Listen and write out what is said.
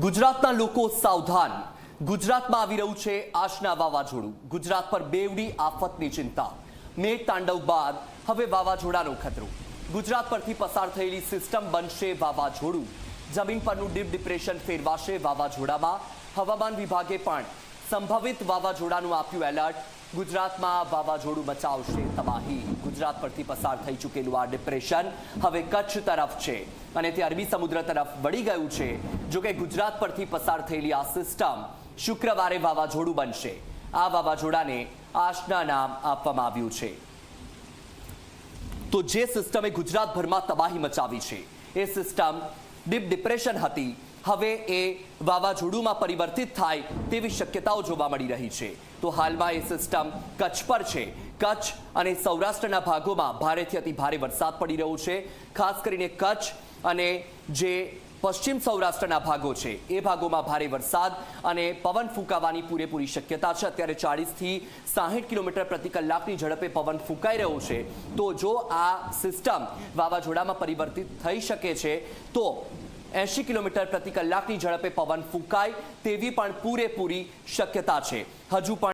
ગુજરાતના લોકો સાવધાન. ગુજરાતમાં આવી રહ્યું છે આશના વાવાઝોડું. ગુજરાત પર બેવડી આફતની ચિંતા. મેઘ તાંડવ બાદ હવે વાવાઝોડાનો ખતરો. ગુજરાત પરથી પસાર થયેલી સિસ્ટમ બનશે વાવાઝોડું. જમીન પરનું ડીપ ડિપ્રેશન ફેરવાશે વાવાઝોડામાં. હવામાન વિભાગે પણ સંભવિત વાવાઝોડાનું આપ્યું એલર્ટ. ગુજરાતમાં વાવાઝોડું મચાવશે તબાહી. ગુજરાત પરથી પસાર થઈ ચૂકેલું આ ડિપ્રેશન હવે કચ્છ તરફ છે અને તે અરબી સમુદ્ર તરફ વળી ગયું છે. જોકે ગુજરાત પરથી પસાર થયેલી આ સિસ્ટમ શુક્રવારે વાવાઝોડું બનશે. આ વાવાઝોડાને આશના નામ આપવામાં આવ્યું છે. તો જે સિસ્ટમે ગુજરાતભરમાં તબાહી મચાવી છે એ સિસ્ટમ ડીપ ડિપ્રેશન હતી. હવે એ વાવાઝોડુંમાં પરિવર્તિત થાય તેવી શક્યતાઓ જોવા મળી રહી છે. તો હાલમાં એ સિસ્ટમ કચ્છ પર છે. કચ્છ અને સૌરાષ્ટ્રના ભાગોમાં ભારેથી અતિ ભારે વરસાદ પડી રહ્યો છે. ખાસ કરીને કચ્છ અને જે પશ્ચિમ સૌરાષ્ટ્રના ભાગો છે એ ભાગોમાં ભારે વરસાદ અને પવન ફૂંકાવાની પૂરેપૂરી શક્યતા છે. અત્યારે 40થી 60 કિલોમીટર પ્રતિ કલાકની ઝડપે પવન ફૂંકાઈ રહ્યો છે. તો જો આ સિસ્ટમ વાવાઝોડામાં પરિવર્તિત થઈ શકે છે તો 80 કિલોમીટર પ્રતિ કલાકની ઝડપે પવન ફૂંકાય તેવી પણ પૂરેપૂરી શક્યતા છે. હજુ પણ